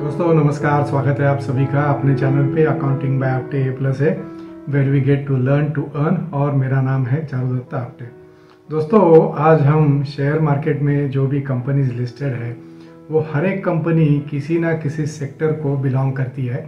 दोस्तों नमस्कार, स्वागत है आप सभी का अपने चैनल पे अकाउंटिंग बाय आपटे ए+ है, where we get to learn to earn. और मेरा नाम है चारुदत्ता आपटे। दोस्तों आज हम शेयर मार्केट में जो भी कंपनीज लिस्टेड है वो हर एक कंपनी किसी ना किसी सेक्टर को बिलोंग करती है।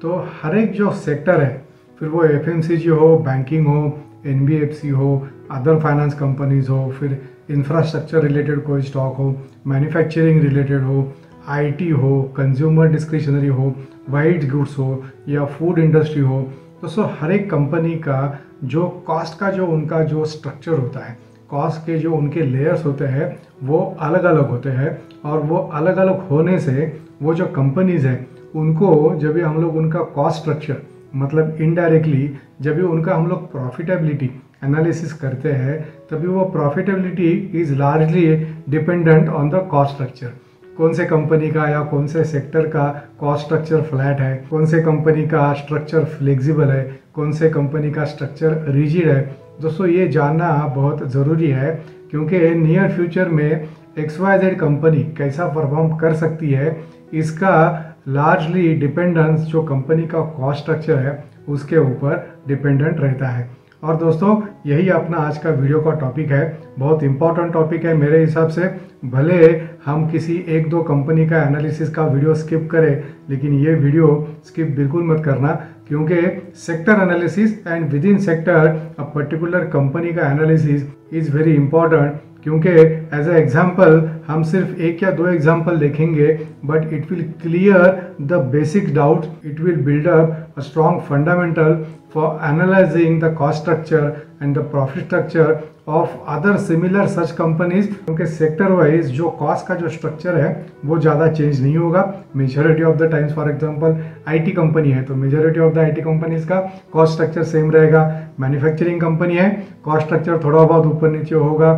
तो हर एक जो सेक्टर है, फिर वो FMCG हो, बैंकिंग हो, NBFC हो, अदर फाइनेंस कंपनीज हो, फिर इंफ्रास्ट्रक्चर रिलेटेड कोई स्टॉक हो, मैन्युफैक्चरिंग रिलेटेड हो, IT हो, कंज्यूमर डिस्क्रिशनरी हो, वाइट गुड्स हो या फूड इंडस्ट्री हो, दोस्तों हर एक कंपनी का जो कॉस्ट का जो उनका जो स्ट्रक्चर होता है, कॉस्ट के जो उनके लेयर्स होते हैं वो अलग अलग होते हैं। और वो अलग अलग होने से वो जो कंपनीज हैं उनको जब भी हम लोग उनका कॉस्ट स्ट्रक्चर मतलब इनडायरेक्टली जब भी उनका हम लोग प्रॉफिटेबिलिटी एनालिसिस करते हैं, तभी वो profitability is largely dependent on the cost structure. कौन से कंपनी का या कौन से सेक्टर का कॉस्ट स्ट्रक्चर फ्लैट है, कौन से कंपनी का स्ट्रक्चर फ्लेक्सिबल है, कौन से कंपनी का स्ट्रक्चर रिजिड है, दोस्तों ये जानना बहुत ज़रूरी है। क्योंकि नियर फ्यूचर में XYZ कंपनी कैसा परफॉर्म कर सकती है, इसका लार्जली डिपेंडेंस जो कंपनी का कॉस्ट स्ट्रक्चर है उसके ऊपर डिपेंडेंट रहता है। और दोस्तों यही अपना आज का वीडियो का टॉपिक है, बहुत इंपॉर्टेंट टॉपिक है मेरे हिसाब से। भले हम किसी एक दो कंपनी का एनालिसिस का वीडियो स्किप करें, लेकिन ये वीडियो स्किप बिल्कुल मत करना, क्योंकि sector analysis and with in sector a particular company का एनालिसिस इज वेरी इंपॉर्टेंट। क्योंकि एज ए एग्जाम्पल हम सिर्फ एक या दो एग्जाम्पल देखेंगे, but it will clear the basic doubt, it will build up a strong fundamental for analysing the cost structure and the profit structure of other similar such companies. क्योंकि sector wise जो cost का जो structure है वो ज़्यादा change नहीं होगा majority of the times. For example IT company है तो majority of the IT companies का कॉस्ट स्ट्रक्चर सेम रहेगा। मैन्युफैक्चरिंग कंपनी है, कॉस्ट स्ट्रक्चर थोड़ा बहुत ऊपर नीचे होगा।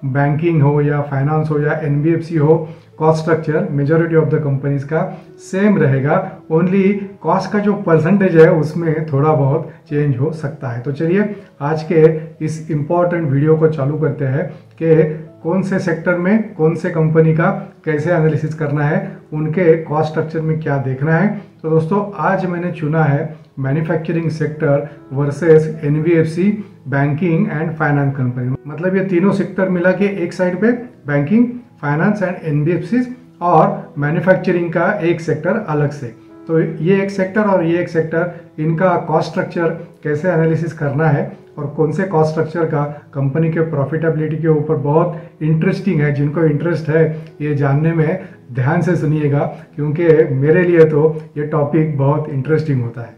बैंकिंग हो या फाइनेंस हो या NBFC हो, cost structure majority of the companies का सेम रहेगा। ओनली कॉस्ट का जो परसेंटेज है उसमें थोड़ा बहुत चेंज हो सकता है। तो चलिए आज के इस इम्पॉर्टेंट वीडियो को चालू करते हैं कि कौन से सेक्टर में कौन से कंपनी का कैसे एनालिसिस करना है, उनके कॉस्ट स्ट्रक्चर में क्या देखना है। तो दोस्तों आज मैंने चुना है manufacturing sector versus NBFC, banking and finance company. मतलब ये तीनों सेक्टर मिला के एक साइड पे बैंकिंग, फाइनेंस एंड NBFC और मैन्युफैक्चरिंग का एक सेक्टर अलग से। तो ये एक सेक्टर और ये एक सेक्टर, इनका कॉस्ट स्ट्रक्चर कैसे एनालिसिस करना है और कौन से कॉस्ट स्ट्रक्चर का कंपनी के प्रॉफिटेबिलिटी के ऊपर बहुत इंटरेस्टिंग है। जिनको इंटरेस्ट है ये जानने में ध्यान से सुनिएगा, क्योंकि मेरे लिए तो ये टॉपिक बहुत इंटरेस्टिंग होता है।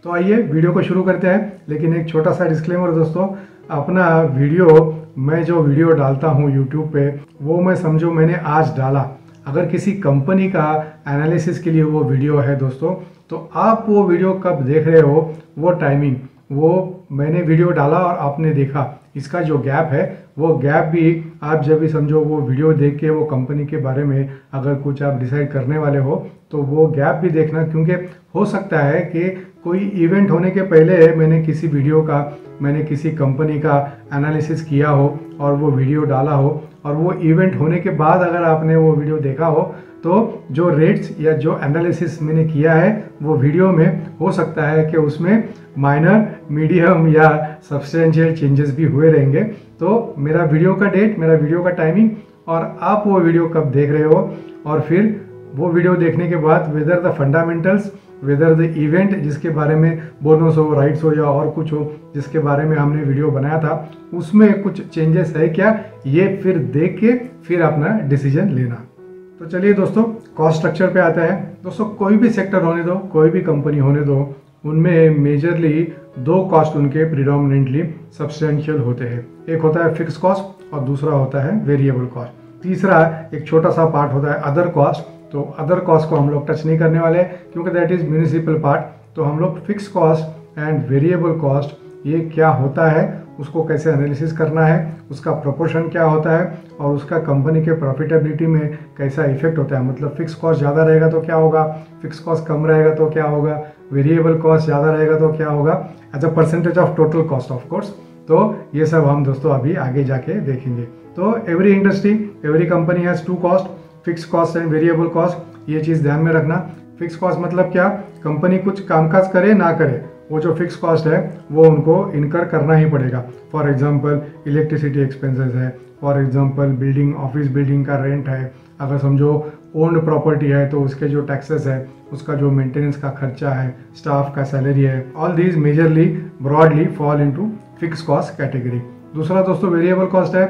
तो आइए वीडियो को शुरू करते हैं। लेकिन एक छोटा सा डिस्क्लेमर दोस्तों, अपना वीडियो मैं जो वीडियो डालता हूँ यूट्यूब पे वो मैं समझो मैंने आज डाला, अगर किसी कंपनी का एनालिसिस के लिए वो वीडियो है दोस्तों, तो आप वो वीडियो कब देख रहे हो, वो टाइमिंग, वो मैंने वीडियो डाला और आपने देखा, इसका जो गैप है वो गैप भी आप जब भी समझो वो वीडियो देख के वो कंपनी के बारे में अगर कुछ आप डिसाइड करने वाले हो तो वो गैप भी देखना। क्योंकि हो सकता है कि कोई इवेंट होने के पहले मैंने किसी कंपनी का एनालिसिस किया हो और वो वीडियो डाला हो, और वो इवेंट होने के बाद अगर आपने वो वीडियो देखा हो तो जो रेट्स या जो एनालिसिस मैंने किया है वो वीडियो में हो सकता है कि उसमें माइनर, मीडियम या सब्सटेंशियल चेंजेस भी हुए रहेंगे। तो मेरा वीडियो का डेट, मेरा वीडियो का टाइमिंग और आप वो वीडियो कब देख रहे हो, और फिर वो वीडियो देखने के बाद whether the fundamentals, whether the event जिसके बारे में बोनस हो, राइट्स हो या और कुछ हो जिसके बारे में हमने वीडियो बनाया था, उसमें कुछ चेंजेस है क्या, ये फिर देख के फिर अपना डिसीजन लेना। तो चलिए दोस्तों कॉस्ट स्ट्रक्चर पे आता है। दोस्तों कोई भी सेक्टर होने दो, कोई भी कंपनी होने दो, उनमें मेजरली दो कॉस्ट उनके प्रिडोमिनेंटली सब्सटेंशियल होते हैं। एक होता है फिक्स कॉस्ट और दूसरा होता है वेरिएबल कॉस्ट। तीसरा एक छोटा सा पार्ट होता है अदर कॉस्ट। तो अदर कॉस्ट को हम लोग टच नहीं करने वाले क्योंकि दैट इज म्यूनिसिपल पार्ट। तो हम लोग fix cost and variable cost ये क्या होता है, उसको कैसे एनालिसिस करना है, उसका प्रोपोर्शन क्या होता है और उसका कंपनी के प्रॉफिटेबिलिटी में कैसा इफेक्ट होता है। मतलब फिक्स कॉस्ट ज़्यादा रहेगा तो क्या होगा, फिक्स कॉस्ट कम रहेगा तो क्या होगा, वेरिएबल कॉस्ट ज़्यादा रहेगा तो क्या होगा, as a percentage of total cost of course. तो ये सब हम दोस्तों अभी आगे जाके देखेंगे। तो every industry, every company has two cost, fix cost and variable cost. ये चीज़ ध्यान में रखना। फिक्स कॉस्ट मतलब क्या, कंपनी कुछ कामकाज करे ना करे, वो जो फिक्स कॉस्ट है वो उनको इनकर करना ही पड़ेगा। फॉर एग्जांपल इलेक्ट्रिसिटी एक्सपेंसेस है, for example building, office building का रेंट है, अगर समझो ओन्ड प्रॉपर्टी है तो उसके जो टैक्सेस है, उसका जो मेंटेनेंस का खर्चा है, स्टाफ का सैलरी है, all these majorly broadly fall into fix cost category. दूसरा दोस्तों वेरिएबल कॉस्ट है,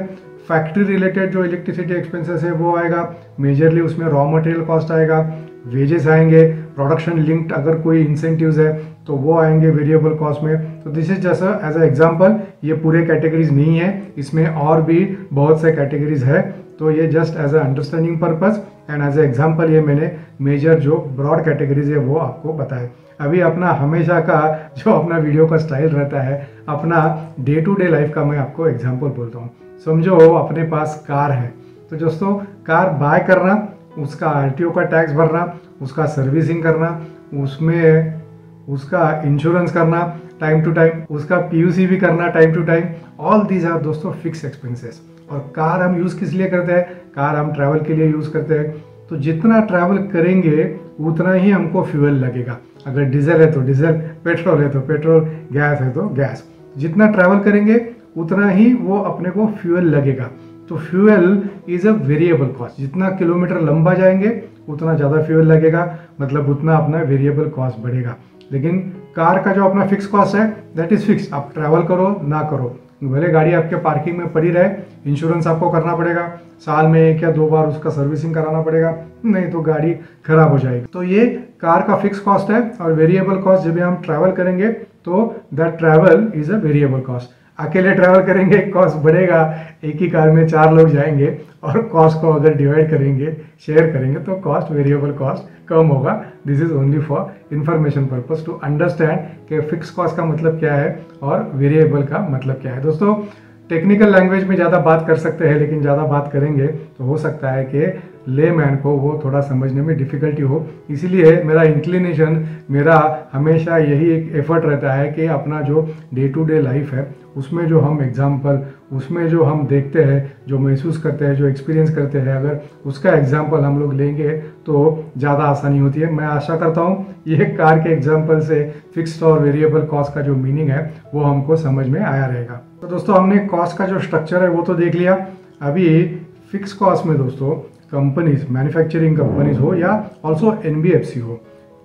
फैक्ट्री रिलेटेड जो इलेक्ट्रिसिटी एक्सपेंसेस है वो आएगा, मेजरली उसमें रॉ मटेरियल कॉस्ट आएगा, वेजेस आएंगे, प्रोडक्शन लिंक्ड अगर कोई इंसेंटिव्स है तो वो आएंगे वेरिएबल कॉस्ट में। तो दिस इज जैसा एज अ एग्जांपल, ये पूरे कैटेगरीज नहीं है, इसमें और भी बहुत से कैटेगरीज है, तो ये just as a understanding purpose and as a example ये मैंने मेजर जो ब्रॉड कैटेगरीज है वो आपको बताया। अभी अपना हमेशा का जो अपना वीडियो का स्टाइल रहता है, अपना डे टू डे लाइफ का मैं आपको एग्जांपल बोलता हूँ। समझो अपने पास कार है, तो दोस्तों कार बाय करना, उसका आरटीओ का टैक्स भरना, उसका सर्विसिंग करना, उसमें उसका इंश्योरेंस करना टाइम टू टाइम, उसका पीयूसी भी करना time to time, all these are दोस्तों फिक्स एक्सपेंसेस। और कार हम यूज़ किस लिए करते हैं, कार हम ट्रैवल के लिए यूज़ करते हैं, तो जितना ट्रैवल करेंगे उतना ही हमको फ्यूल लगेगा। अगर डीजल है तो डीजल, पेट्रोल है तो पेट्रोल, गैस है तो गैस, जितना ट्रैवल करेंगे उतना ही वो अपने को फ्यूल लगेगा। तो fuel is a variable cost, जितना किलोमीटर लंबा जाएंगे उतना ज़्यादा फ्यूल लगेगा, मतलब उतना अपना वेरिएबल कॉस्ट बढ़ेगा। लेकिन कार का जो अपना फिक्स कॉस्ट है दैट इज फिक्स, आप ट्रैवल करो ना करो, भले गाड़ी आपके पार्किंग में पड़ी रहे, इंश्योरेंस आपको करना पड़ेगा, साल में 1 या 2 बार उसका सर्विसिंग कराना पड़ेगा, नहीं तो गाड़ी खराब हो जाएगी। तो ये कार का फिक्स कॉस्ट है। और वेरिएबल कॉस्ट जब हम ट्रैवल करेंगे तो that travel is a variable cost. अकेले ट्रैवल करेंगे कॉस्ट बढ़ेगा, एक ही कार में 4 लोग जाएंगे और कॉस्ट को अगर डिवाइड करेंगे, शेयर करेंगे तो कॉस्ट, वेरिएबल कॉस्ट कम होगा। This is only for information purpose to understand कि फिक्स कॉस्ट का मतलब क्या है और वेरिएबल का मतलब क्या है। दोस्तों टेक्निकल लैंग्वेज में ज़्यादा बात कर सकते हैं, लेकिन ज़्यादा बात करेंगे तो हो सकता है कि लेमैन को वो थोड़ा समझने में डिफ़िकल्टी हो। इसीलिए मेरा इंक्लिनेशन, मेरा हमेशा यही एक एफर्ट रहता है कि अपना जो डे टू डे लाइफ है उसमें जो हम एग्जाम्पल, उसमें जो हम देखते हैं, जो महसूस करते हैं, जो एक्सपीरियंस करते हैं, अगर उसका एग्जाम्पल हम लोग लेंगे तो ज़्यादा आसानी होती है। मैं आशा करता हूँ ये कार के एग्जाम्पल से फिक्स्ड और वेरिएबल कॉस्ट का जो मीनिंग है वो हमको समझ में आया रहेगा। तो दोस्तों हमने कॉस्ट का जो स्ट्रक्चर है वो तो देख लिया। अभी फिक्स कॉस्ट में दोस्तों कंपनीज, मैन्युफैक्चरिंग कंपनीज हो या ऑल्सो एनबीएफसी हो,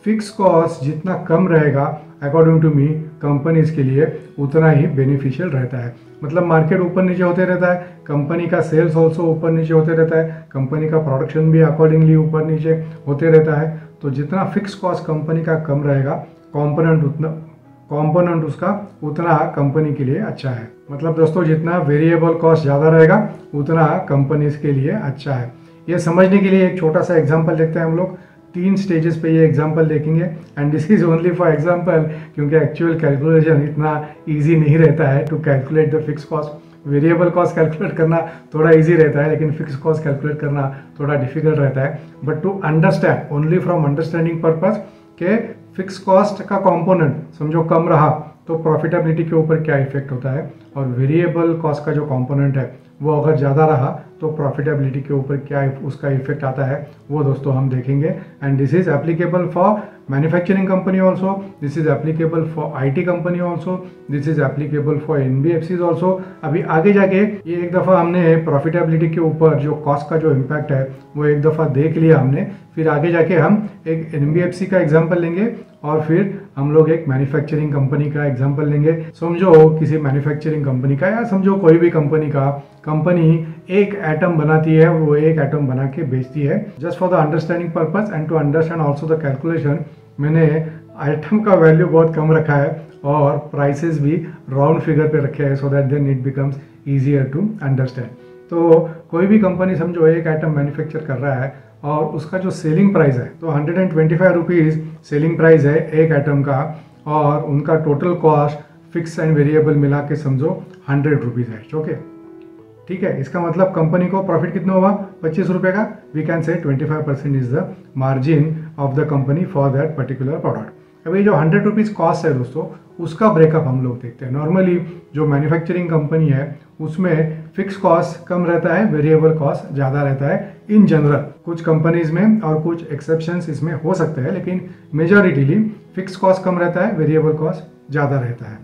फिक्स कॉस्ट जितना कम रहेगा अकॉर्डिंग टू मी कंपनीज के लिए उतना ही बेनिफिशियल रहता है। मतलब मार्केट ऊपर नीचे होते रहता है, कंपनी का सेल्स ऑल्सो ऊपर नीचे होते रहता है, कंपनी का प्रोडक्शन भी अकॉर्डिंगली ऊपर नीचे होते रहता है। तो जितना फिक्स कॉस्ट कंपनी का कम रहेगा, कॉम्पोनेंट उसका उतना कंपनी के लिए अच्छा है। मतलब दोस्तों जितना वेरिएबल कॉस्ट ज़्यादा रहेगा उतना कंपनीज के लिए अच्छा है। ये समझने के लिए एक छोटा सा एग्जांपल देखते हैं हम लोग। 3 स्टेजेस पे ये एग्जांपल देखेंगे and this is only for example, क्योंकि एक्चुअल कैलकुलेशन इतना इजी नहीं रहता है to calculate the fix cost. Variable cost calculate करना थोड़ा इजी रहता है, लेकिन फिक्स कॉस्ट कैलकुलेट करना थोड़ा डिफिकल्ट रहता है। But to understand, only from understanding purpose के फिक्स कॉस्ट का कंपोनेंट समझो कम रहा तो प्रॉफिटेबिलिटी के ऊपर क्या इफेक्ट होता है, और वेरिएबल कॉस्ट का जो कंपोनेंट है वो अगर ज़्यादा रहा तो प्रॉफिटेबिलिटी के ऊपर क्या उसका इफेक्ट आता है, वो दोस्तों हम देखेंगे। And this is applicable for manufacturing company also, this is applicable for IT company also, this is applicable for NBFCs also. अभी आगे जाके ये एक दफ़ा हमने प्रॉफिटेबिलिटी के ऊपर जो कॉस्ट का जो इम्पैक्ट है वो एक दफ़ा देख लिया हमने, फिर आगे जाके हम एक एनबीएफसी का एग्जाम्पल लेंगे और फिर हम लोग एक मैन्युफैक्चरिंग कंपनी का एग्जाम्पल लेंगे। समझो किसी मैन्युफैक्चरिंग कंपनी का, या समझो कोई भी कंपनी का, कंपनी एक एटम बनाती है, वो एक एटम बना के बेचती है। Just for the understanding purpose and to understand also the calculation, मैंने आइटम का वैल्यू बहुत कम रखा है और प्राइसेस भी राउंड फिगर पे रखे हैं, so that then it becomes easier to understand. तो कोई भी कंपनी समझो एक आइटम मैन्युफैक्चर कर रहा है और उसका जो सेलिंग प्राइस है तो 125 रुपीज़ सेलिंग प्राइस है एक आइटम का, और उनका total cost fix and variable मिला के समझो 100 रुपीज़ है। ओके, ठीक है। इसका मतलब कंपनी को प्रॉफिट कितना हुआ, 25 रुपये का। We can say 25% is the margin of the company for that particular product. अभी जो 100 रुपीज़ कॉस्ट है दोस्तों, उसका ब्रेकअप हम लोग देखते हैं। नॉर्मली जो मैन्युफैक्चरिंग कंपनी है उसमें फिक्स कॉस्ट कम रहता है, वेरिएबल कॉस्ट ज़्यादा रहता है। इन जनरल कुछ कंपनीज में और कुछ एक्सेप्शंस इसमें हो सकते हैं, लेकिन मेजॉरिटीली फिक्स कॉस्ट कम रहता है, वेरिएबल कॉस्ट ज़्यादा रहता है।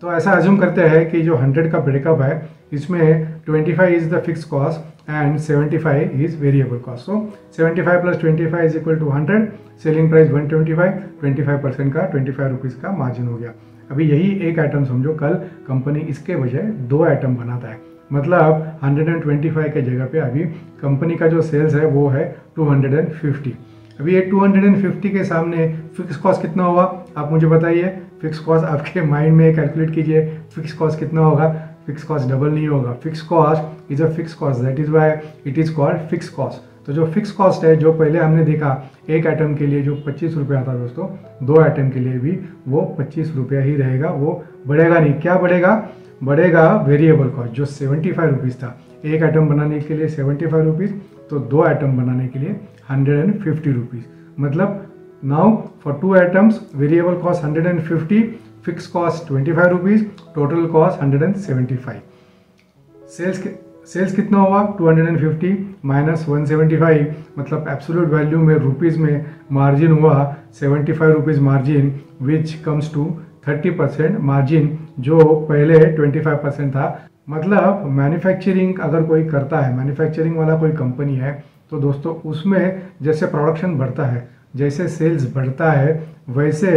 तो ऐसा अज्यूम करते हैं कि जो 100 का ब्रेकअप है इसमें 25 is the fix cost and 75 is variable cost. So 75 plus 25 is equal to 100, selling price 125, 25% का 25 रुपीज़ का मार्जिन हो गया। अभी यही एक आइटम समझो, कल कंपनी इसके बजाय 2 आइटम बनाता है, मतलब 125 के जगह पे अभी कंपनी का जो सेल्स है वो है 250। अभी ये 250 के सामने फिक्स कॉस्ट कितना होगा आप मुझे बताइए। फिक्स कॉस्ट आपके माइंड में कैलकुलेट कीजिए, फिक्स कॉस्ट कितना होगा। फिक्स कॉस्ट डबल नहीं होगा, fix cost is a fix cost, that is why it is called fix cost. तो जो फिक्स कॉस्ट है, जो पहले हमने देखा एक आइटम के लिए जो 25 रुपये आता दोस्तों, 2 आइटम के लिए भी वो 25 रुपया ही रहेगा, वो बढ़ेगा नहीं। क्या बढ़ेगा? बढ़ेगा वेरिएबल कॉस्ट, जो 75 रुपीज़ था एक आइटम बनाने के लिए 75 रुपीज़, तो 2 आइटम बनाने के लिए 150 रुपीज़। मतलब now for 2 items variable cost 150, fix cost 25 rupees, total cost 175। Sales कितना हुआ? 250 माइनस 175, मतलब एब्सोल्यूट वैल्यू में रुपीज़ में मार्जिन हुआ 75 rupees margin, which comes to 30% margin, जो पहले 25% था। मतलब मैन्युफैक्चरिंग अगर कोई करता है, मैन्युफैक्चरिंग वाला कोई कंपनी है, तो दोस्तों उसमें जैसे प्रोडक्शन बढ़ता है, जैसे सेल्स बढ़ता है, वैसे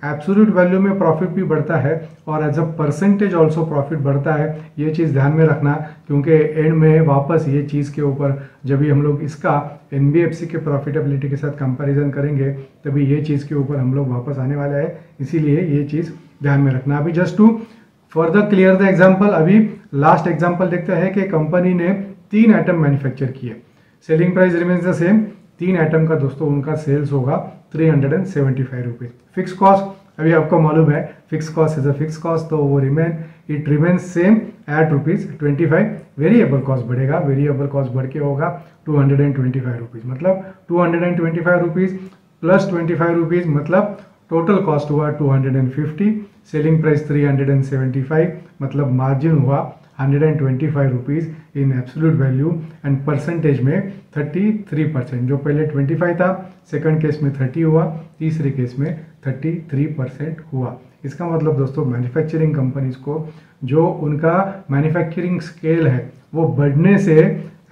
एब्सोल्यूट वैल्यू में प्रॉफिट भी बढ़ता है और as a percentage also profit बढ़ता है। ये चीज़ ध्यान में रखना, क्योंकि एंड में वापस ये चीज़ के ऊपर जब भी हम लोग इसका एनबीएफसी के प्रॉफिटेबिलिटी के साथ कंपैरिजन करेंगे, तभी ये चीज़ के ऊपर हम लोग वापस आने वाला है। इसीलिए ये चीज़ ध्यान में रखना। अभी just to further clear the example, अभी लास्ट एग्जाम्पल देखते हैं कि कंपनी ने 3 आइटम मैन्युफैक्चर किए, selling price remains the same. 3 item का दोस्तों उनका सेल्स होगा 375 रुपीज़। फिक्स कॉस्ट अभी आपको मालूम है, fix cost is a fix cost, तो वो it remains same at ₹25। Variable cost बढ़ेगा, वेरिएबल कॉस्ट बढ़ के होगा 225 रुपीज़। मतलब 225 रुपीज़ प्लस 25 रुपीज़, मतलब टोटल कॉस्ट हुआ 250, सेलिंग प्राइस 375, मतलब मार्जिन हुआ 125 rupees in absolute value, and percentage में 33%। जो पहले 25 था, सेकंड केस में 30 हुआ, तीसरे केस में 33% हुआ। इसका मतलब दोस्तों मैन्युफैक्चरिंग कंपनीज को जो उनका मैन्युफैक्चरिंग स्केल है वो बढ़ने से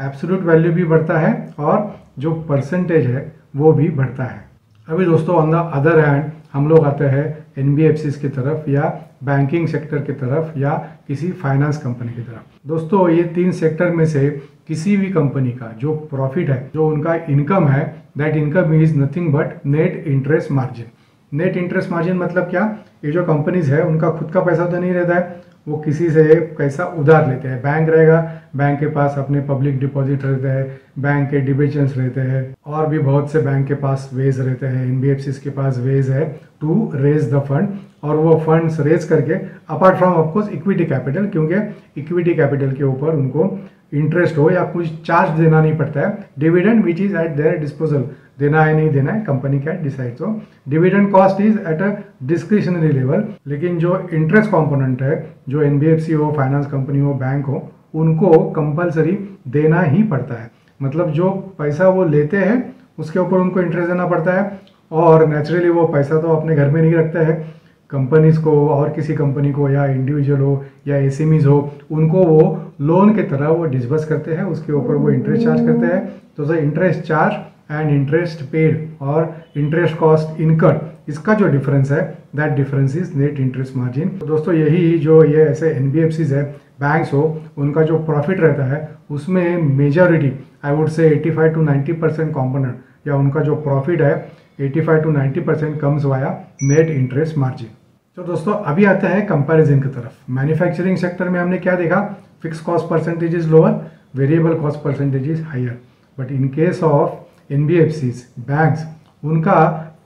एब्सोल्यूट वैल्यू भी बढ़ता है और जो परसेंटेज है वो भी बढ़ता है। अभी दोस्तों ऑन द अदर हैंड हम लोग आते हैं एनबीएफसीज की तरफ या बैंकिंग सेक्टर की तरफ या किसी फाइनेंस कंपनी की तरफ। दोस्तों ये 3 सेक्टर में से किसी भी कंपनी का जो प्रॉफिट है, जो उनका इनकम है, that income is nothing but net interest margin. Net interest margin मतलब क्या? ये जो कंपनीज है उनका खुद का पैसा तो नहीं रहता है, वो किसी से पैसा उधार लेते हैं। बैंक रहेगा, बैंक के पास अपने पब्लिक डिपॉजिट रहते हैं, बैंक के डिबेंचर्स रहते हैं, और भी बहुत से बैंक के पास वेज रहते हैं। एनबीएफसीज के पास वेज है टू रेज द फंड, और वो फंड्स रेज करके apart from of course equity capital, क्योंकि इक्विटी कैपिटल के ऊपर उनको इंटरेस्ट हो या कुछ चार्ज देना नहीं पड़ता है। Dividend which is eight there disposal, देना है नहीं देना है company can decide. So dividend cost is at a discretionary level, लेकिन जो इंटरेस्ट कंपोनेंट है, जो एनबीएफसी हो, फाइनेंस कंपनी हो, बैंक हो, उनको कंपलसरी देना ही पड़ता है। मतलब जो पैसा वो लेते हैं उसके ऊपर उनको इंटरेस्ट देना पड़ता है, और नेचुरली वो पैसा तो अपने घर में नहीं रखते हैं, कंपनीज को और किसी कंपनी को या इंडिविजुअल हो या एसएमईज हो, उनको वो लोन के तरह वो डिस्बर्स करते हैं, उसके ऊपर वो इंटरेस्ट चार्ज करते हैं। तो the interest charge and interest paid और इंटरेस्ट कॉस्ट इनकर्ड, इसका जो डिफरेंस है that difference is net interest margin. तो दोस्तों यही जो ये ऐसे एनबीएफसीज है, बैंक्स हो, उनका जो प्रॉफिट रहता है उसमें majority I would say 85 to 90% component, या उनका जो प्रॉफिट है 85 to 90% comes via net interest margin. तो दोस्तों अभी आता है कंपैरिजन की तरफ। मैन्युफैक्चरिंग सेक्टर में हमने क्या देखा? Fix cost percentage is lower, variable cost percentage is higher. But in case of NBFCs, banks, उनका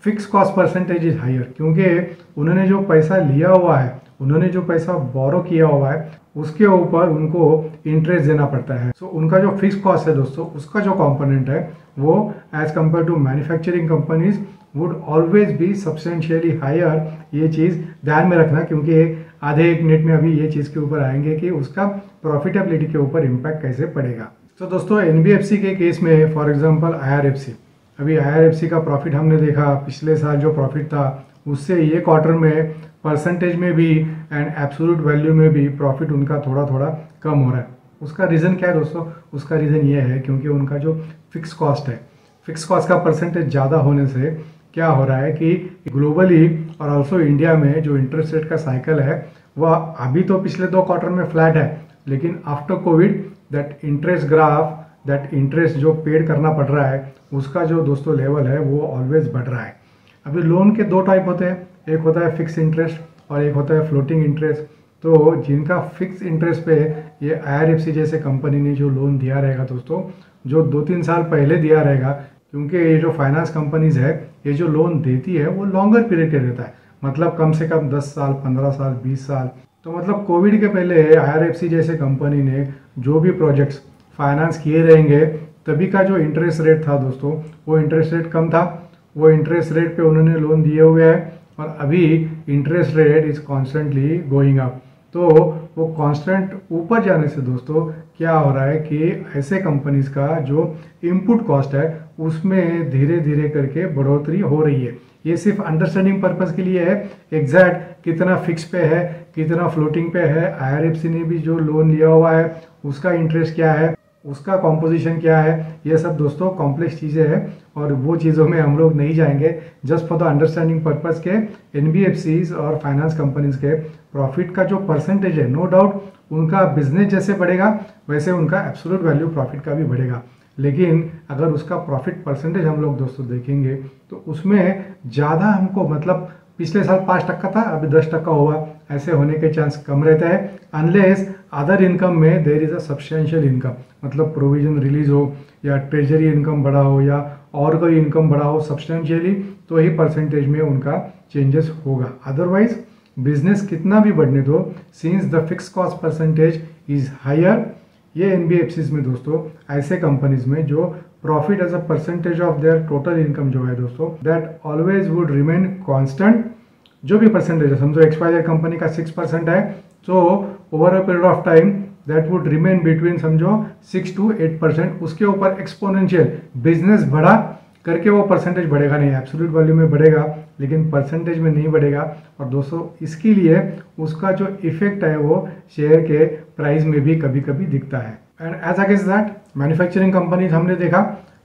fix cost percentage is higher, क्योंकि उन्होंने जो पैसा लिया हुआ है, उन्होंने जो पैसा बोरो किया हुआ है, उसके ऊपर उनको इंटरेस्ट देना पड़ता है। सो उनका जो फिक्स कॉस्ट है दोस्तों, उसका जो कंपोनेंट है वो as compare to manufacturing companies would always be substantially higher. ये चीज़ ध्यान में रखना, क्योंकि आधे 1 मिनट में अभी ये चीज़ के ऊपर आएंगे कि उसका प्रॉफिटेबिलिटी के ऊपर इम्पैक्ट कैसे पड़ेगा। तो दोस्तों एनबीएफसी के केस में फॉर एग्जांपल आईआरएफसी, अभी आईआरएफसी का प्रॉफिट हमने देखा, पिछले साल जो प्रॉफिट था उससे ये क्वार्टर में परसेंटेज में भी एंड एब्सोल्यूट वैल्यू में भी प्रॉफिट उनका थोड़ा थोड़ा कम हो रहा है। उसका रीज़न क्या है दोस्तों? उसका रीज़न ये है क्योंकि उनका जो फिक्स कॉस्ट है, फिक्स कॉस्ट का परसेंटेज ज़्यादा होने से क्या हो रहा है कि ग्लोबली और ऑल्सो इंडिया में जो इंटरेस्ट रेट का साइकिल है वह अभी तो पिछले 2 क्वार्टर में फ्लैट है, लेकिन after Covid that interest graph, that interest जो पेड करना पड़ रहा है उसका जो दोस्तों लेवल है वो ऑलवेज बढ़ रहा है। अभी लोन के 2 टाइप होते हैं, एक होता है फिक्स इंटरेस्ट और एक होता है फ्लोटिंग इंटरेस्ट। तो जिनका फिक्स इंटरेस्ट पे ये आईआरएफसी जैसे कंपनी ने जो लोन दिया रहेगा दोस्तों, जो 2-3 साल पहले दिया रहेगा, क्योंकि ये जो फाइनेंस कंपनीज है ये जो लोन देती है वो लॉन्गर पीरियड के रहता है, मतलब कम से कम 10 साल, 15 साल, 20 साल। तो मतलब कोविड के पहले आईआरएफसी जैसे कंपनी ने जो भी प्रोजेक्ट्स फाइनेंस किए रहेंगे तभी का जो इंटरेस्ट रेट था दोस्तों वो इंटरेस्ट रेट कम था, वो इंटरेस्ट रेट पे उन्होंने लोन दिए हुए हैं और अभी interest rate is constantly going up. तो वो कांस्टेंट ऊपर जाने से दोस्तों क्या हो रहा है कि ऐसे कंपनीज का जो इनपुट कॉस्ट है उसमें धीरे धीरे करके बढ़ोतरी हो रही है। ये सिर्फ अंडरस्टैंडिंग पर्पस के लिए है, एग्जैक्ट कितना फिक्स पे है कितना फ्लोटिंग पे है, आईआरएफसी ने भी जो लोन लिया हुआ है उसका इंटरेस्ट क्या है, उसका कॉम्पोजिशन क्या है, ये सब दोस्तों कॉम्प्लेक्स चीज़ें हैं और वो चीज़ों में हम लोग नहीं जाएंगे। Just for the understanding purpose के एनबीएफसीज और फाइनेंस कंपनीज के प्रॉफिट का जो परसेंटेज है, नो डाउट उनका बिजनेस जैसे बढ़ेगा वैसे उनका एब्सोल्यूट वैल्यू प्रॉफिट का भी बढ़ेगा, लेकिन अगर उसका प्रॉफिट परसेंटेज हम लोग दोस्तों देखेंगे तो उसमें ज़्यादा हमको, मतलब पिछले साल 5% था अभी 10% हुआ, ऐसे होने के चांस कम रहता है अनलेस अदर इनकम में there is a substantial income, मतलब प्रोविजन रिलीज हो या ट्रेजरी इनकम बढ़ा हो या और कोई इनकम बढ़ा हो सब्सटेंशियली, तो ही परसेंटेज में उनका चेंजेस होगा। अदरवाइज बिजनेस कितना भी बढ़ने दो, since the fix cost percentage is higher, ये एनबीएफसीज में दोस्तों ऐसे कंपनीज में जो profit as a percentage of their total income जो है दोस्तों that always would remain constant. जो भी परसेंटेज है, समझो XYZ कंपनी का 6% है, तो over a period of time that would remain between समझो 6 to 8%। उसके ऊपर एक्सपोनेंशियल बिजनेस बढ़ा करके वो परसेंटेज बढ़ेगा नहीं, एब्सोल्यूट वैल्यू में बढ़ेगा लेकिन परसेंटेज में नहीं बढ़ेगा। और दोस्तों इसके लिए उसका जो इफेक्ट है वो शेयर के प्राइस में भी कभी कभी दिखता है। And as against that manufacturing companies हमने देखा,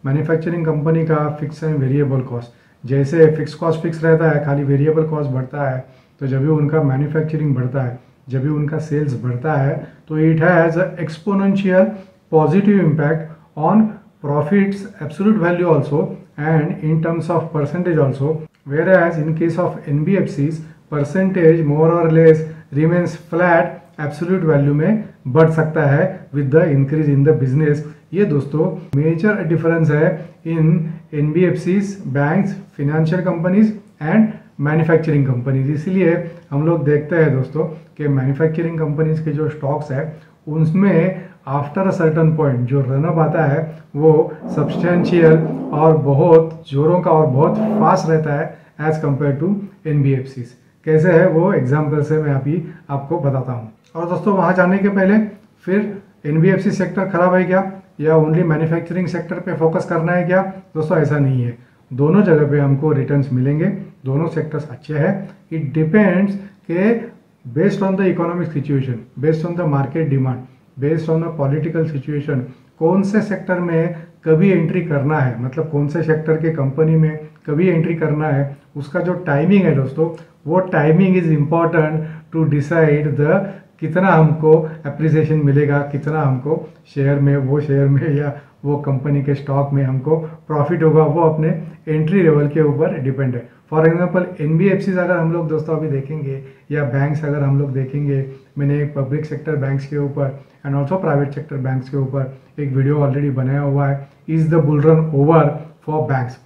मैन्युफैक्चरिंग कंपनी का फिक्स एंड वेरिएबल कॉस्ट, जैसे फिक्स कॉस्ट फिक्स रहता है खाली वेरिएबल कॉस्ट बढ़ता है, तो जब भी उनका मैन्युफैक्चरिंग बढ़ता है, जब भी उनका सेल्स बढ़ता है तो it has exponential positive impact on profits absolute value also and in terms of percentage also, whereas in case of NBFCs percentage more और less remains flat, absolute value में बढ़ सकता है with the increase in the business. ये दोस्तों major difference है in NBFCs, banks, financial companies and manufacturing companies. इसलिए हम लोग देखते हैं दोस्तों कि मैन्युफैक्चरिंग कंपनीज के जो स्टॉक्स है उनमें आफ्टर अ सर्टन पॉइंट जो रनअप आता है वो सब्सटेंशियल और बहुत जोरों का और बहुत फास्ट रहता है एज कंपेयर टू एनबीएफसीज। कैसे है वो एग्जाम्पल से मैं अभी आपको बताता हूँ। और दोस्तों वहाँ जाने के पहले फिर एनबीएफसी सेक्टर खराब है क्या या ओनली मैन्युफैक्चरिंग सेक्टर पे फोकस करना है क्या? दोस्तों ऐसा नहीं है, दोनों जगह पे हमको रिटर्न्स मिलेंगे, दोनों सेक्टर्स अच्छे हैं। इट डिपेंड्स के based on the economic situation, based on the market demand, based on the political situation, कौन से सेक्टर में कभी एंट्री करना है, मतलब कौन से सेक्टर के कंपनी में कभी एंट्री करना है, उसका जो टाइमिंग है दोस्तों वो timing is important to decide the कितना हमको अप्रिसिएशन मिलेगा, कितना हमको शेयर में, वो शेयर में या वो कंपनी के स्टॉक में हमको प्रॉफिट होगा, वो अपने एंट्री लेवल के ऊपर डिपेंड है। फॉर एग्जांपल एनबीएफसीज अगर हम लोग दोस्तों अभी देखेंगे या बैंक्स अगर हम लोग देखेंगे, मैंने एक पब्लिक सेक्टर बैंक्स के ऊपर and also private sector banks के ऊपर एक वीडियो ऑलरेडी बनाया हुआ है, is the bull run over for banks.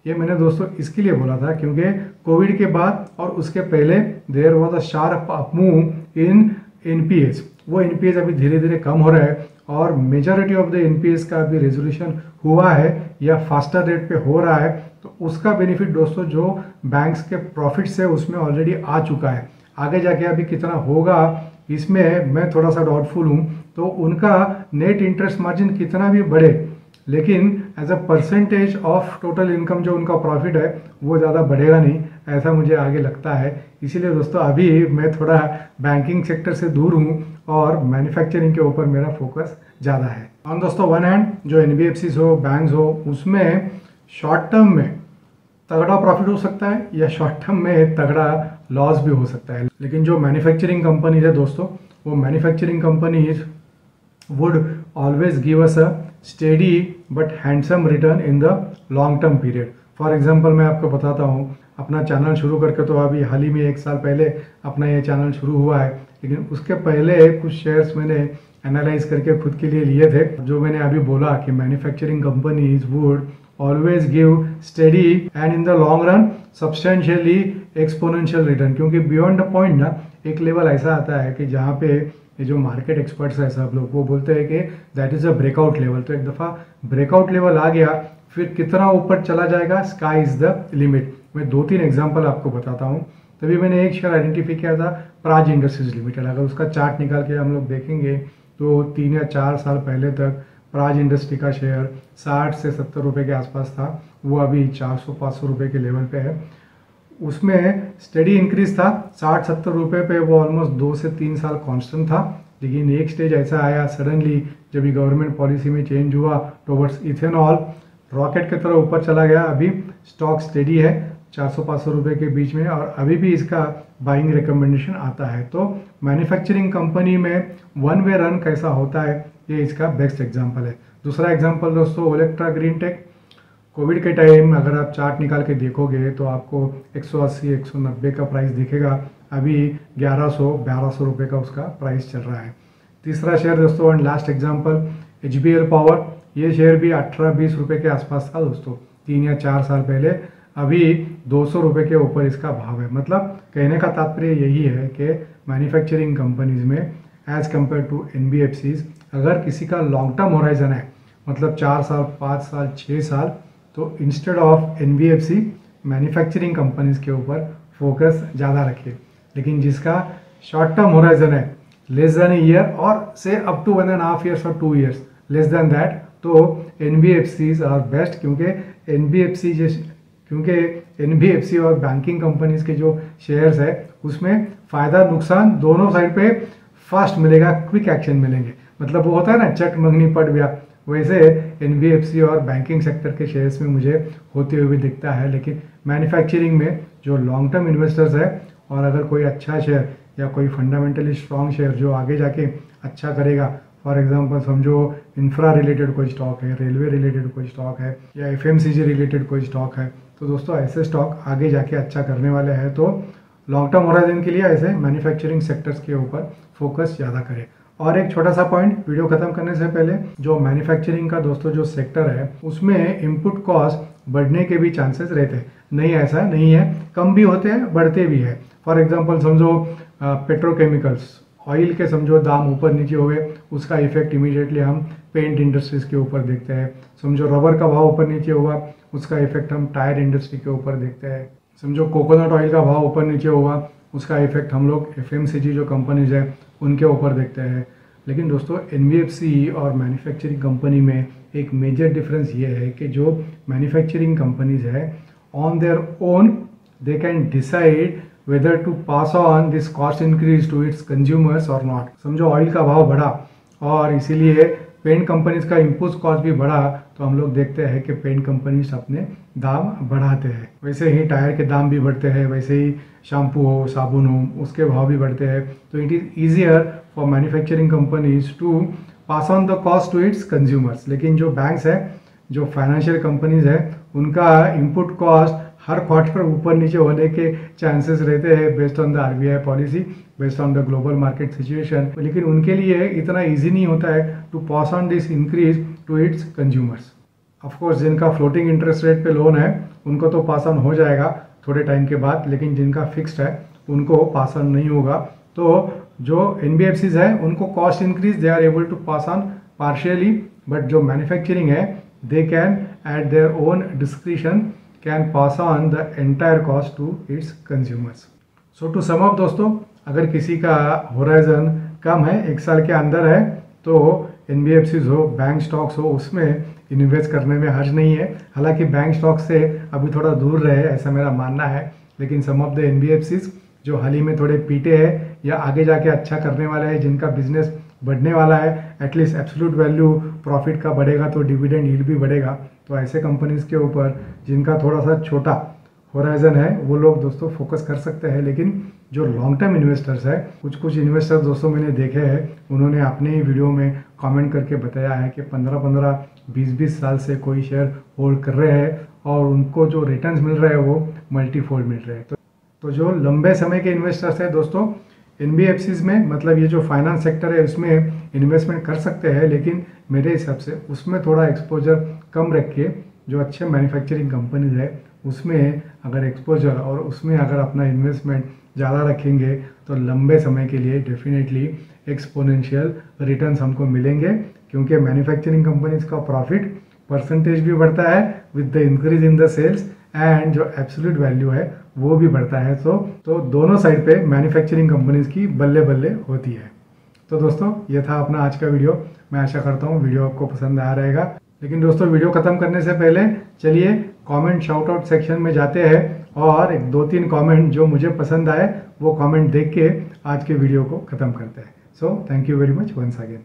ये मैंने दोस्तों इसके लिए बोला था क्योंकि कोविड के बाद और उसके पहले there was a sharp up move in NPS. वो एनपीएस अभी धीरे धीरे कम हो रहा है और मेजॉरिटी ऑफ द एनपीएस का अभी रेजोल्यूशन हुआ है या फास्टर रेट पे हो रहा है, तो उसका बेनिफिट दोस्तों जो बैंक्स के प्रॉफिट्स है उसमें ऑलरेडी आ चुका है। आगे जाके अभी कितना होगा इसमें मैं थोड़ा सा डाउटफुल हूँ तो उनका नेट इंटरेस्ट मार्जिन कितना भी बढ़े, लेकिन as a percentage of total income जो उनका प्रॉफिट है वो ज़्यादा बढ़ेगा नहीं, ऐसा मुझे आगे लगता है। इसीलिए दोस्तों अभी मैं थोड़ा बैंकिंग सेक्टर से दूर हूँ और मैन्युफैक्चरिंग के ऊपर मेरा फोकस ज़्यादा है। और दोस्तों वन हैंड जो NBFCs हो, बैंक्स हो, उसमें शॉर्ट टर्म में तगड़ा प्रॉफिट हो सकता है या शॉर्ट टर्म में तगड़ा लॉस भी हो सकता है। लेकिन जो मैन्युफैक्चरिंग कंपनीज है दोस्तों, वो manufacturing companies would always give us a steady but handsome return in the long term period. For example मैं आपको बताता हूँ, अपना चैनल शुरू करके तो अभी हाल ही में 1 साल पहले अपना ये चैनल शुरू हुआ है, लेकिन उसके पहले कुछ शेयर्स मैंने एनालाइज करके खुद के लिए लिए थे। जो मैंने अभी बोला कि manufacturing companies would always give steady and in the long run substantially exponential return, क्योंकि बियॉन्ड द पॉइंट ना एक लेवल ऐसा आता है कि जहाँ पे ये जो मार्केट एक्सपर्ट्स है सब लोग वो बोलते हैं कि that is a breakout level. तो एक दफ़ा ब्रेकआउट लेवल आ गया, फिर कितना ऊपर चला जाएगा, स्काई इज़ द लिमिट। मैं 2-3 एग्जांपल आपको बताता हूँ। तभी मैंने एक शेयर आइडेंटिफाई किया था, प्राज इंडस्ट्रीज लिमिटेड। अगर उसका चार्ट निकाल के हम लोग देखेंगे तो 3 या 4 साल पहले तक प्राज इंडस्ट्री का शेयर 60 से 70 रुपये के आसपास था, वो अभी 400-500 रुपये के लेवल पे है। उसमें स्टडी इंक्रीज था, 60-70 रुपये पे वो ऑलमोस्ट 2 से 3 साल कांस्टेंट था। लेकिन एक स्टेज ऐसा आया सडनली जब ये गवर्नमेंट पॉलिसी में चेंज हुआ टुवर्ड्स इथेनॉल, रॉकेट की तरह ऊपर चला गया। अभी स्टॉक स्टेडी है 400-500 रुपये के बीच में और अभी भी इसका बाइंग रिकमेंडेशन आता है। तो मैन्युफैक्चरिंग कंपनी में वन वे रन कैसा होता है, ये इसका बेस्ट एग्जाम्पल है। दूसरा एग्जाम्पल दोस्तों ओलेक्ट्रा ग्रीन टेक। कोविड के टाइम अगर आप चार्ट निकाल के देखोगे तो आपको 180-190 का प्राइस दिखेगा, अभी 1100-1200 रुपये का उसका प्राइस चल रहा है। तीसरा शेयर दोस्तों and last example HBL power. ये शेयर भी 18-20 रुपये के आसपास था दोस्तों 3 या 4 साल पहले, अभी 200 रुपये के ऊपर इसका भाव है। मतलब कहने का तात्पर्य यही है कि मैन्युफैक्चरिंग कंपनीज में एज कम्पेयर टू NBFCs अगर किसी का लॉन्ग टर्म होराइजन है, मतलब 4 साल, 5 साल, 6 साल, तो instead of NBFC manufacturing companies के ऊपर फोकस ज़्यादा रखिए। लेकिन जिसका शॉर्ट टर्म होराइजन है लेस देन ए ईयर और से अप टू 1.5 ईयर्स और 2 ईयर्स, लेस देन दैट, तो NBFCs आर बेस्ट। क्योंकि NBFC और बैंकिंग कंपनीज के जो शेयर्स है उसमें फ़ायदा नुकसान दोनों साइड पे फास्ट मिलेगा, क्विक एक्शन मिलेंगे। मतलब वो होता है ना चट मंगनी पट ब्याह, वैसे NBFC और बैंकिंग सेक्टर के शेयर्स में मुझे होते हुए भी दिखता है। लेकिन मैन्युफैक्चरिंग में जो लॉन्ग टर्म इन्वेस्टर्स है और अगर कोई अच्छा शेयर या कोई फंडामेंटली स्ट्रॉन्ग शेयर जो आगे जाके अच्छा करेगा, फॉर एग्जांपल समझो इंफ्रा रिलेटेड कोई स्टॉक है, रेलवे रिलेटेड कोई स्टॉक है या FMCG रिलेटेड कोई स्टॉक है, तो दोस्तों ऐसे स्टॉक आगे जाके अच्छा करने वाले हैं। तो लॉन्ग टर्म होराइजन के लिए ऐसे मैन्युफैक्चरिंग सेक्टर्स के ऊपर फोकस ज़्यादा करें। और एक छोटा सा पॉइंट वीडियो खत्म करने से पहले, जो मैन्युफैक्चरिंग का दोस्तों जो सेक्टर है उसमें इनपुट कॉस्ट बढ़ने के भी चांसेस रहते हैं। नहीं ऐसा नहीं है, कम भी होते हैं, बढ़ते भी है। फॉर एग्जांपल समझो पेट्रोकेमिकल्स, ऑयल के समझो दाम ऊपर नीचे हुए, उसका इफेक्ट इमीडिएटली हम पेंट इंडस्ट्रीज के ऊपर देखते हैं। समझो रबर का भाव ऊपर नीचे हुआ, उसका इफेक्ट हम टायर इंडस्ट्री के ऊपर देखते हैं। समझो कोकोनट ऑयल का भाव ऊपर नीचे हुआ, उसका इफेक्ट हम लोग FMCG जो कंपनीज है उनके ऊपर देखते हैं। लेकिन दोस्तों NBFC और मैन्युफैक्चरिंग कंपनी में एक मेजर डिफरेंस ये है कि जो मैन्युफैक्चरिंग कंपनीज है on their own they can decide whether to pass on this cost increase to its consumers और नॉट। समझो ऑयल का भाव बढ़ा और इसीलिए पेंट कंपनीज का इनपुट कॉस्ट भी बढ़ा, तो हम लोग देखते हैं कि पेंट कंपनीज अपने दाम बढ़ाते हैं। वैसे ही टायर के दाम भी बढ़ते हैं, वैसे ही शैम्पू हो, साबुन हो, उसके भाव भी बढ़ते हैं। तो it is easier for manufacturing companies to pass on the cost to its consumers. लेकिन जो बैंक्स है, जो फाइनेंशियल कंपनीज है, उनका इनपुट कॉस्ट हर क्वार्टर ऊपर नीचे होने के चांसेस रहते हैं based on the RBI policy, based on the global market situation. लेकिन उनके लिए इतना ईजी नहीं होता है to pass on this increase to its consumers. Of course जिनका फ्लोटिंग इंटरेस्ट रेट पे लोन है उनको तो पास ऑन हो जाएगा थोड़े टाइम के बाद, लेकिन जिनका फिक्स्ड है उनको पास ऑन नहीं होगा। तो जो NBFCs है उनको cost increase they are able to pass on partially, but जो मैन्युफैक्चरिंग है they can at their own discretion can pass on the entire cost to its consumers. So to sum up दोस्तों, अगर किसी का horizon कम है, 1 साल के अंदर है, तो NBFCs हो, बैंक स्टॉक्स हो, उसमें इन्वेस्ट करने में हर्ज नहीं है। हालांकि बैंक स्टॉक से अभी थोड़ा दूर रहे ऐसा मेरा मानना है, लेकिन सम ऑफ द NBFCs जो हाल ही में थोड़े पीटे हैं या आगे जाके अच्छा करने वाले हैं, जिनका बिजनेस बढ़ने वाला है, एटलीस्ट एब्सोल्यूट वैल्यू प्रॉफिट का बढ़ेगा तो डिविडेंड यील्ड भी बढ़ेगा, तो ऐसे कंपनीज के ऊपर जिनका थोड़ा सा छोटा होराइजन है वो लोग दोस्तों फोकस कर सकते हैं। लेकिन जो लॉन्ग टर्म इन्वेस्टर्स है, कुछ इन्वेस्टर्स दोस्तों मैंने देखे हैं, उन्होंने अपने ही वीडियो में कमेंट करके बताया है कि 15-15, 20-20 साल से कोई शेयर होल्ड कर रहे हैं और उनको जो रिटर्न्स मिल रहे हैं वो मल्टीफोल्ड मिल रहे हैं। तो जो लंबे समय के इन्वेस्टर्स हैं दोस्तों, NBFCs में, मतलब ये जो फाइनेंस सेक्टर है उसमें इन्वेस्टमेंट कर सकते हैं, लेकिन मेरे हिसाब से उसमें थोड़ा एक्सपोजर कम रख के जो अच्छे मैन्युफैक्चरिंग कंपनीज है उसमें अगर एक्सपोजर और उसमें अगर अपना इन्वेस्टमेंट ज़्यादा रखेंगे तो लंबे समय के लिए डेफिनेटली एक्सपोनेंशियल रिटर्न्स हमको मिलेंगे, क्योंकि मैन्युफैक्चरिंग कंपनीज का प्रॉफिट परसेंटेज भी बढ़ता है with the increase in the sales, and जो एब्सोल्यूट वैल्यू है वो भी बढ़ता है। तो दोनों साइड पे मैन्युफैक्चरिंग कंपनीज की बल्ले बल्ले होती है। तो दोस्तों ये था अपना आज का वीडियो। मैं आशा करता हूँ वीडियो आपको पसंद आया रहेगा। लेकिन दोस्तों वीडियो खत्म करने से पहले चलिए कमेंट शाउट आउट सेक्शन में जाते हैं और 2-3 कमेंट जो मुझे पसंद आए वो कमेंट देख के आज के वीडियो को खत्म करते हैं। So thank you very much once again.